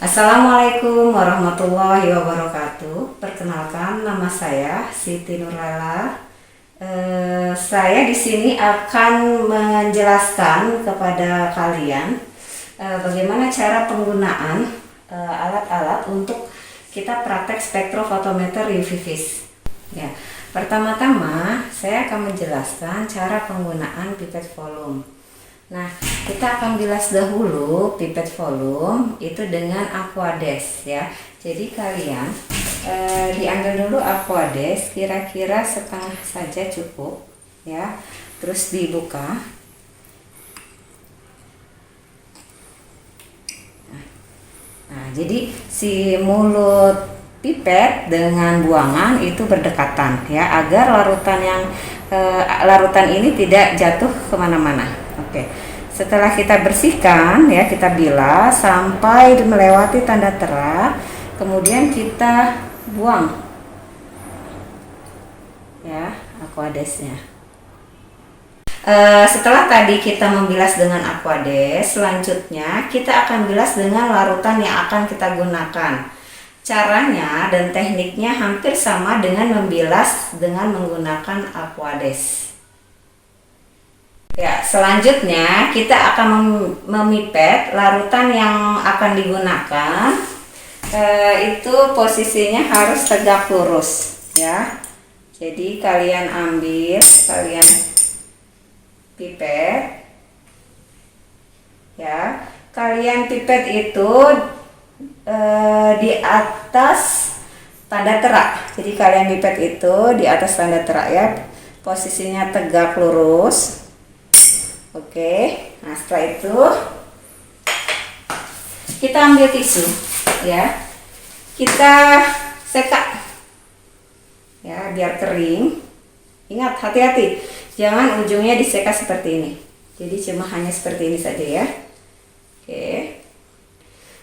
Assalamualaikum warahmatullahi wabarakatuh. Perkenalkan, nama saya Siti Nurlela. Saya di sini akan menjelaskan kepada kalian bagaimana cara penggunaan alat-alat untuk kita praktek spektrofotometer UV vis. Ya, pertama-tama saya akan menjelaskan cara penggunaan pipet volume. Nah, kita akan bilas dahulu pipet volume itu dengan Aquades ya. Jadi kalian diambil dulu Aquades, kira-kira setengah saja cukup ya. Terus dibuka. Nah, jadi si mulut pipet dengan buangan itu berdekatan ya, agar larutan ini tidak jatuh kemana-mana. Oke, setelah kita bersihkan ya, kita bilas sampai melewati tanda tera, kemudian kita buang ya Aquadesnya. Setelah tadi kita membilas dengan Aquades, selanjutnya kita akan bilas dengan larutan yang akan kita gunakan. Caranya dan tekniknya hampir sama dengan membilas dengan menggunakan Aquades. Ya, selanjutnya kita akan memipet larutan yang akan digunakan. Itu posisinya harus tegak lurus ya. Jadi kalian pipet ya, kalian pipet itu di atas tanda tera. Jadi kalian pipet itu di atas tanda tera ya, posisinya tegak lurus. Oke, nah setelah itu kita ambil tisu ya, kita seka ya biar kering. Ingat, hati-hati, jangan ujungnya diseka seperti ini. Jadi cuma hanya seperti ini saja ya. Oke,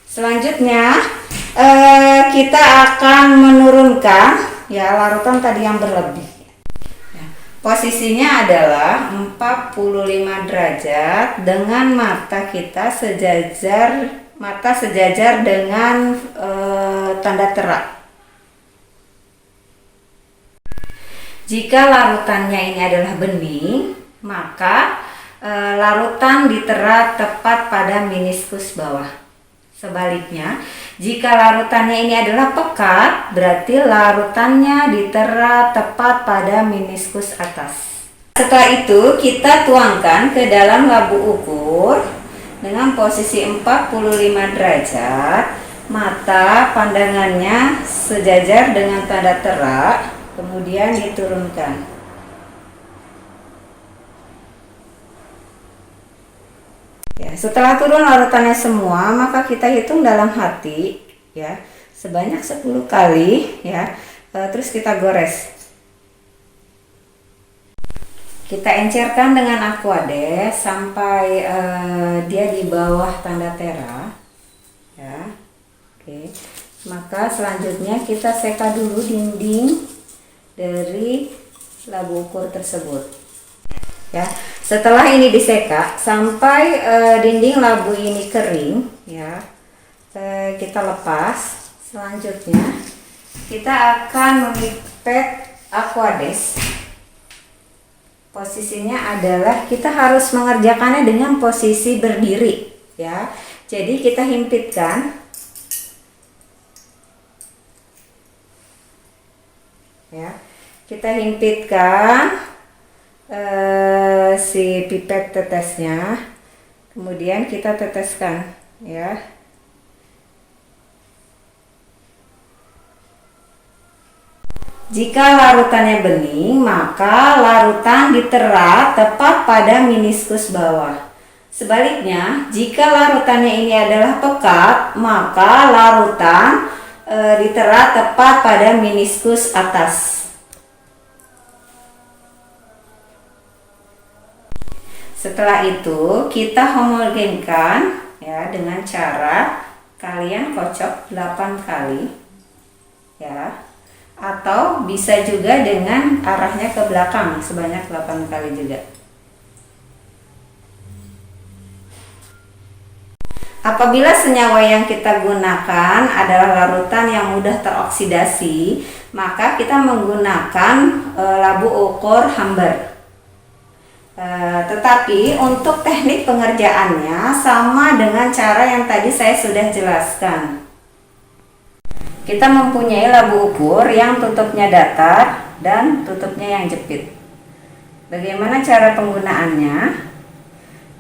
selanjutnya kita akan menurunkan ya larutan tadi yang berlebih. Posisinya adalah 45 derajat dengan mata kita sejajar dengan tanda tera. Jika larutannya ini adalah bening, maka larutan ditera tepat pada meniskus bawah. Sebaliknya, jika larutannya ini adalah pekat, berarti larutannya ditera tepat pada meniskus atas. Setelah itu, kita tuangkan ke dalam labu ukur dengan posisi 45 derajat. Mata pandangannya sejajar dengan tanda tera, kemudian diturunkan. Ya, setelah turun larutannya semua, maka kita hitung dalam hati ya, sebanyak 10 kali ya. Terus kita gores. Kita encerkan dengan Aquades sampai dia di bawah tanda tera ya. Oke. Maka selanjutnya kita seka dulu dinding dari labu ukur tersebut. Ya, setelah ini diseka sampai dinding labu ini kering ya, kita lepas. Selanjutnya kita akan memipet Aquades. Posisinya adalah kita harus mengerjakannya dengan posisi berdiri ya. Jadi kita himpitkan ya, kita himpitkan si pipet tetesnya, kemudian kita teteskan ya. Jika larutannya bening, maka larutan ditera tepat pada meniskus bawah. Sebaliknya, jika larutannya ini adalah pekat, maka larutan ditera tepat pada meniskus atas. Setelah itu kita homogenkan ya dengan cara kalian kocok 8 kali ya, atau bisa juga dengan arahnya ke belakang sebanyak 8 kali juga. Apabila senyawa yang kita gunakan adalah larutan yang mudah teroksidasi, maka kita menggunakan labu ukur Humber. Tetapi untuk teknik pengerjaannya sama dengan cara yang tadi saya sudah jelaskan. Kita mempunyai labu ukur yang tutupnya datar dan tutupnya yang jepit. Bagaimana cara penggunaannya?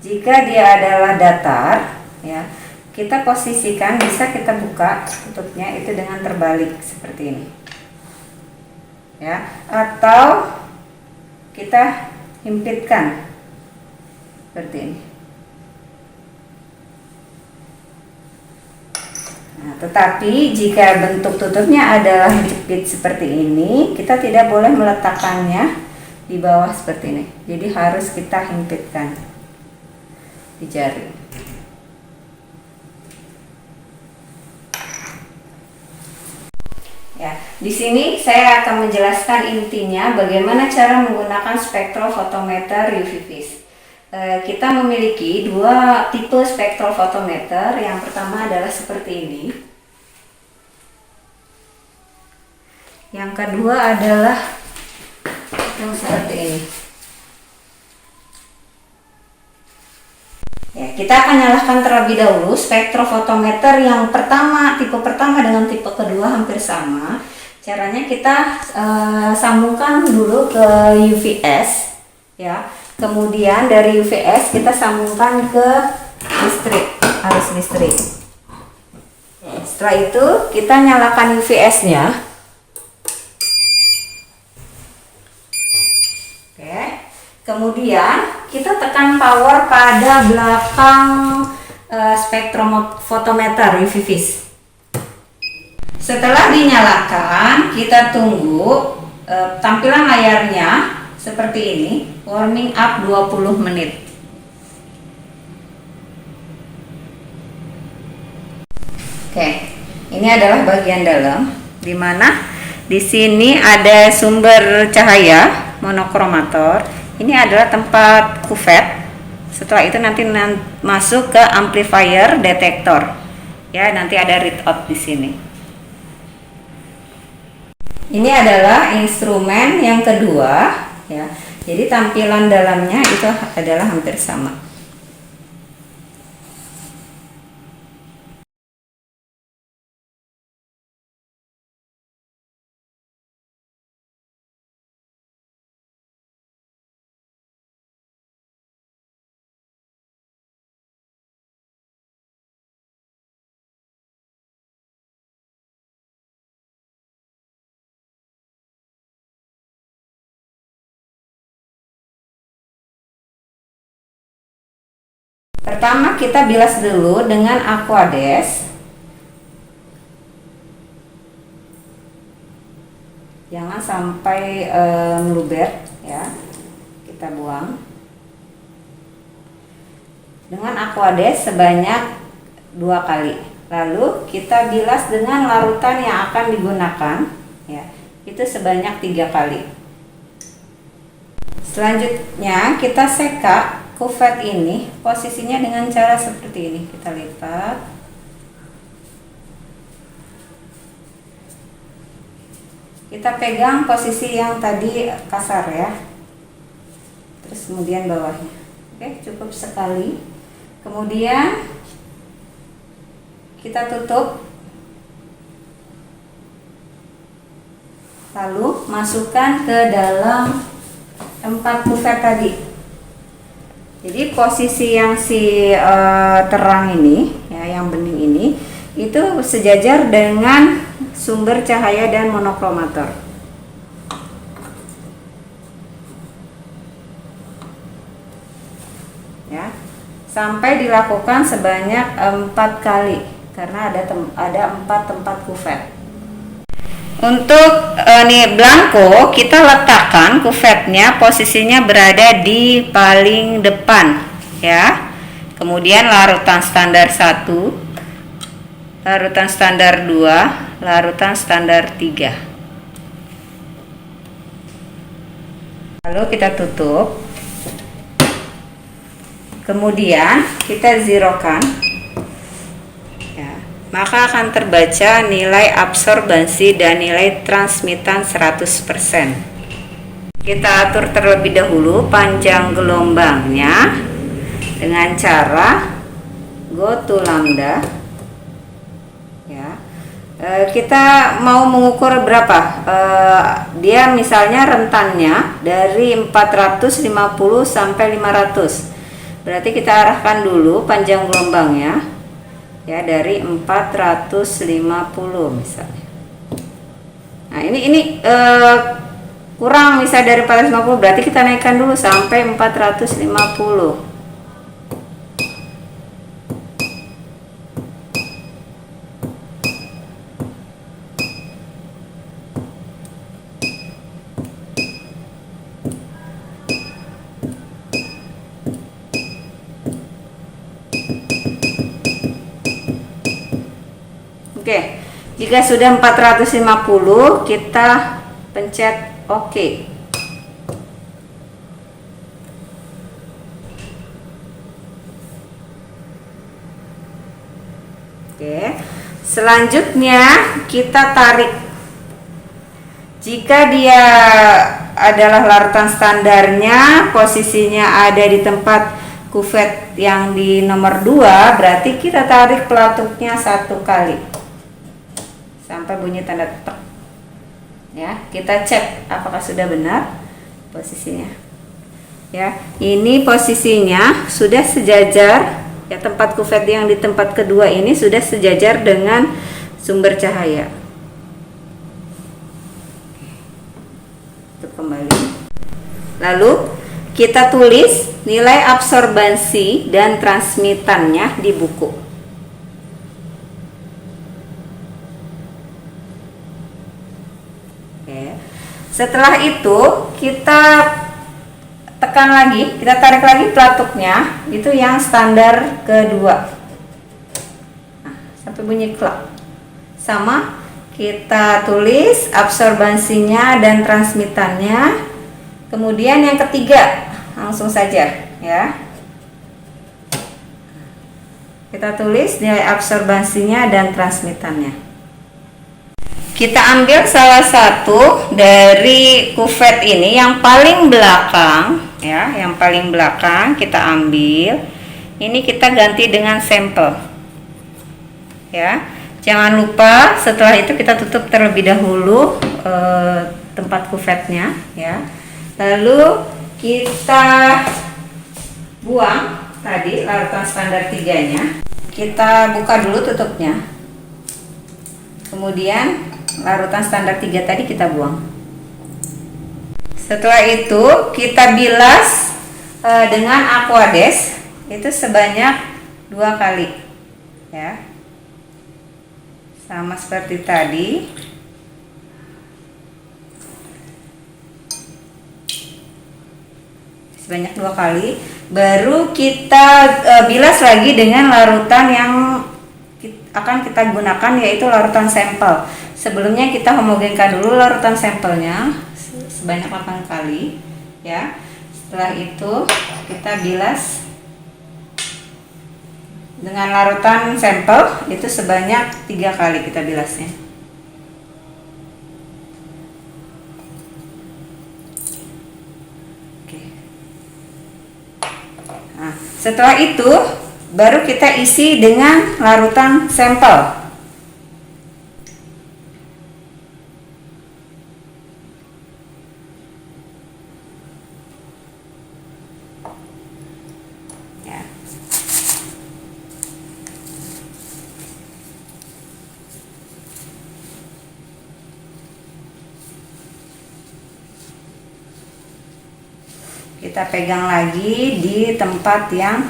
Jika dia adalah datar, ya, kita posisikan, bisa kita buka tutupnya itu dengan terbalik seperti ini, ya, atau kita himpitkan seperti ini. Nah, tetapi jika bentuk tutupnya adalah jepit seperti ini, kita tidak boleh meletakkannya di bawah seperti ini. Jadi harus kita himpitkan di jari. Ya, di sini saya akan menjelaskan intinya bagaimana cara menggunakan spektrofotometer UV vis. Kita memiliki dua tipe spektrofotometer. Yang pertama adalah seperti ini. Yang kedua adalah yang seperti ini. Ya, kita akan nyalakan terlebih dahulu spektrofotometer yang pertama, tipe pertama dengan tipe kedua hampir sama. Caranya kita sambungkan dulu ke UVS, ya. Kemudian dari UVS kita sambungkan ke listrik, arus listrik. Setelah itu kita nyalakan UVS-nya. Oke. Kemudian kita tekan power pada belakang spektrofotometer UV vis. Setelah dinyalakan, kita tunggu tampilan layarnya seperti ini, warming up 20 menit. Oke, ini adalah bagian dalam, di mana di sini ada sumber cahaya monokromator. Ini adalah tempat kuvet. Setelah itu nanti masuk ke amplifier detektor. Ya, nanti ada readout di sini. Ini adalah instrumen yang kedua, ya. Jadi tampilan dalamnya itu adalah hampir sama. Pertama kita bilas dulu dengan Aquades. Jangan sampai meluber, ya. Kita buang. Dengan Aquades sebanyak 2 kali. Lalu kita bilas dengan larutan yang akan digunakan, ya. Itu sebanyak 3 kali. Selanjutnya kita seka kuvet ini, posisinya dengan cara seperti ini. Kita lipat. Kita pegang posisi yang tadi kasar, ya. Terus kemudian bawahnya. Oke, cukup sekali. Kemudian kita tutup. Lalu masukkan ke dalam tempat kuvet tadi. Jadi posisi yang terang ini, ya, yang bening ini, itu sejajar dengan sumber cahaya dan monokromator. Ya, sampai dilakukan sebanyak 4 kali karena ada 4 tempat kuvet. Untuk blanko, kita letakkan kuvetnya, posisinya berada di paling depan, ya. Kemudian larutan standar 1, larutan standar 2, larutan standar 3. Lalu kita tutup. Kemudian kita zerokan maka akan terbaca nilai absorbansi dan nilai transmitan 100%. Kita atur terlebih dahulu panjang gelombangnya dengan cara go to lambda. Ya, kita mau mengukur berapa? Dia misalnya rentannya dari 450 sampai 500. Berarti kita arahkan dulu panjang gelombangnya ya dari 450 misalnya. Nah, ini kurang misalnya dari 450, berarti kita naikkan dulu sampai 450. Oke, jika sudah 450, kita pencet OK. Oke, selanjutnya kita tarik. Jika dia adalah larutan standarnya, posisinya ada di tempat kuvet yang di nomor 2, berarti kita tarik pelatuknya 1 kali sampai bunyi tanda tek. Ya, kita cek apakah sudah benar posisinya. Ya, ini posisinya sudah sejajar. Ya, tempat kuvet yang di tempat kedua ini sudah sejajar dengan sumber cahaya. Tutup kembali. Lalu kita tulis nilai absorbansi dan transmitannya di buku. Setelah itu kita tekan lagi, kita tarik lagi pelatuknya, itu yang standar kedua. Nah, sampai bunyi klak. Sama, kita tulis absorbansinya dan transmitannya. Kemudian yang ketiga, langsung saja ya. Kita tulis nilai absorbansinya dan transmitannya. Kita ambil salah satu dari kuvet ini yang paling belakang ya, yang paling belakang kita ambil. Ini kita ganti dengan sampel. Ya. Jangan lupa setelah itu kita tutup terlebih dahulu tempat kuvetnya ya. Lalu kita buang tadi larutan standar 3-nya. Kita buka dulu tutupnya. Kemudian larutan standar 3 tadi kita buang. Setelah itu kita bilas dengan aquades itu sebanyak 2 kali ya, sama seperti tadi. Sebanyak 2 kali, baru kita bilas lagi dengan larutan yang akan kita gunakan, yaitu larutan sampel. Sebelumnya kita homogenkan dulu larutan sampelnya sebanyak 8 kali ya. Setelah itu kita bilas dengan larutan sampel itu sebanyak 3 kali kita bilasnya. Oke. Nah, setelah itu baru kita isi dengan larutan sampel. Kita pegang lagi di tempat yang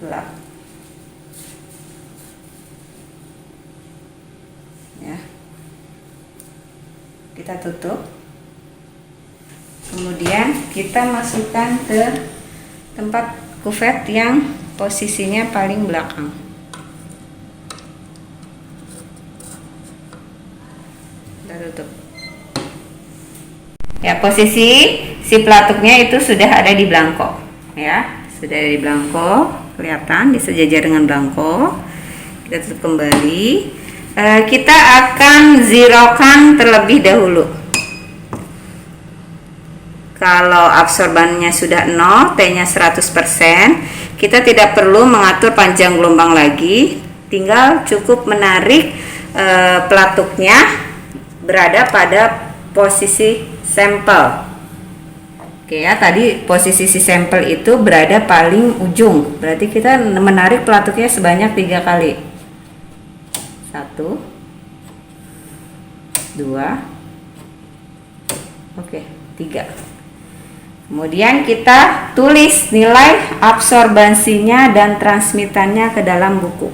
gelap ya. Kita tutup, kemudian kita masukkan ke tempat kuvet yang posisinya paling belakang. Kita tutup ya. Posisi si pelatuknya itu sudah ada di belangko ya, sudah ada di belangko, kelihatan disejajar dengan belangko. kita tutup kembali. Kita akan zerokan terlebih dahulu. Kalau absorbannya sudah 0, T-nya 100%, kita tidak perlu mengatur panjang gelombang lagi, tinggal cukup menarik pelatuknya berada pada posisi sampel. Oke ya, tadi posisi si sampel itu berada paling ujung, berarti kita menarik pelatuknya sebanyak 3 kali. 1, 2, oke, 3. Kemudian kita tulis nilai absorbansinya dan transmitannya ke dalam buku.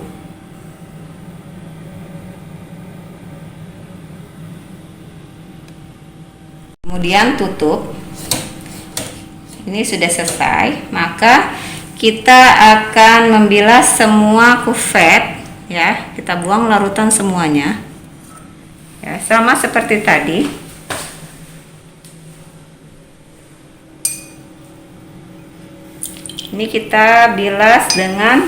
Kemudian tutup. Ini sudah selesai, maka kita akan membilas semua kuvet ya. Kita buang larutan semuanya. Ya, sama seperti tadi. Ini kita bilas dengan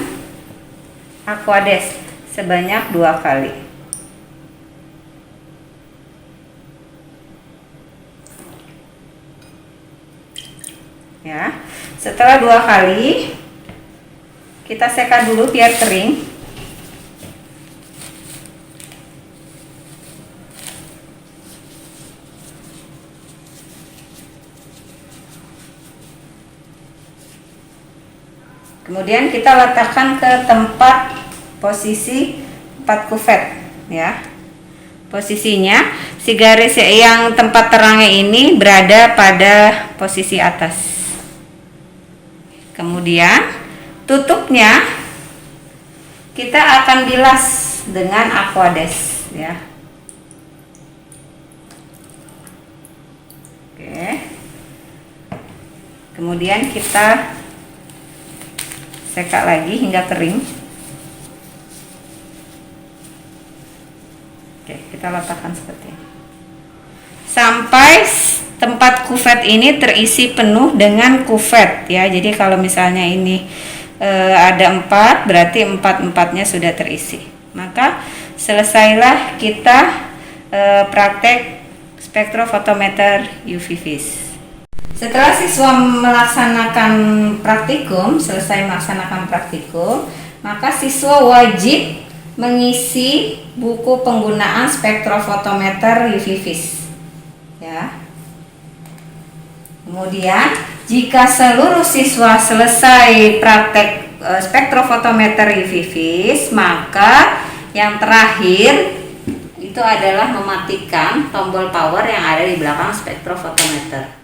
Aquades sebanyak 2 kali. Ya, setelah 2 kali kita seka dulu biar kering. Kemudian kita letakkan ke tempat posisi 4 kuvet ya. Posisinya si garis yang tempat terangnya ini berada pada posisi atas. Kemudian tutupnya kita akan bilas dengan Aquades ya. Oke. Kemudian kita seka lagi hingga kering. Oke, kita letakkan seperti ini. Sampai tempat kuvet ini terisi penuh dengan kuvet ya. Jadi kalau misalnya ini ada 4, berarti 4-4-nya sudah terisi. Maka selesailah kita praktek spektrofotometer UV vis. Setelah siswa melaksanakan praktikum, selesai melaksanakan praktikum, maka siswa wajib mengisi buku penggunaan spektrofotometer UV vis. Ya. Kemudian, jika seluruh siswa selesai praktek spektrofotometer UV vis, maka yang terakhir itu adalah mematikan tombol power yang ada di belakang spektrofotometer.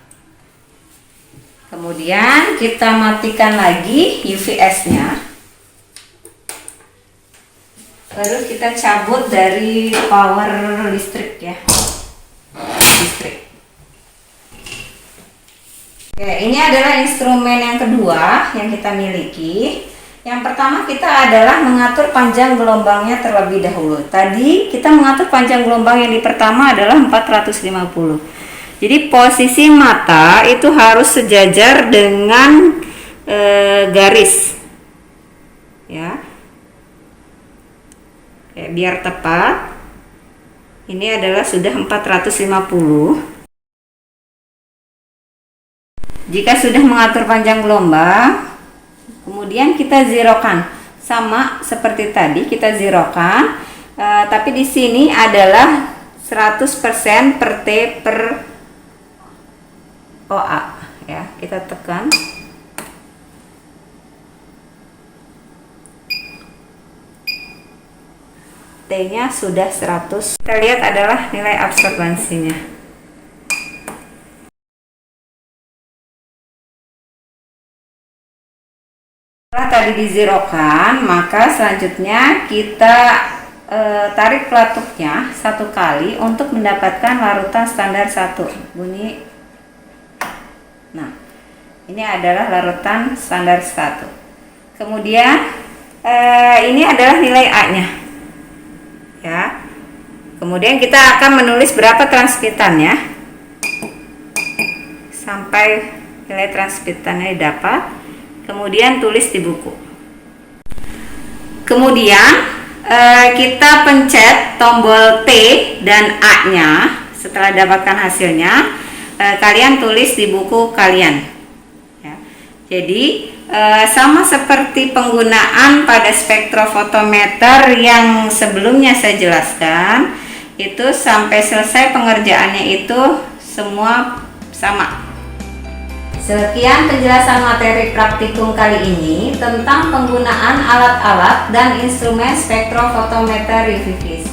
Kemudian kita matikan lagi UVS-nya. Lalu kita cabut dari power listrik ya. Listrik. Oke, ini adalah instrumen yang kedua yang kita miliki. Yang pertama kita adalah mengatur panjang gelombangnya terlebih dahulu. Tadi kita mengatur panjang gelombang yang di pertama adalah 450. Jadi posisi mata itu harus sejajar dengan garis, ya. Oke, biar tepat. Ini adalah sudah 450. Jika sudah mengatur panjang gelombang, kemudian kita zerokan, sama seperti tadi kita zerokan, tapi di sini adalah 100% per T per OA ya, kita tekan. T-nya sudah 100. Kita lihat adalah nilai absorbansinya. Setelah tadi dizerokan, maka selanjutnya kita tarik pelatuknya 1 kali untuk mendapatkan larutan standar 1. Bunyi. Nah, ini adalah larutan standar 1. Kemudian ini adalah nilai A-nya. Ya. Kemudian kita akan menulis berapa transmitannya sampai nilai transmitannya dapat. Kemudian tulis di buku. Kemudian kita pencet tombol T dan A-nya. Setelah dapatkan hasilnya, kalian tulis di buku kalian. Ya. Jadi sama seperti penggunaan pada spektrofotometer yang sebelumnya saya jelaskan, itu sampai selesai pengerjaannya itu semua sama. Sekian penjelasan materi praktikum kali ini tentang penggunaan alat-alat dan instrumen spektrofotometer UV-Vis.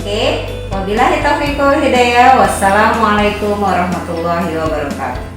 Oke, wabillahi taufiq wal hidayah. Wassalamualaikum warahmatullahi wabarakatuh.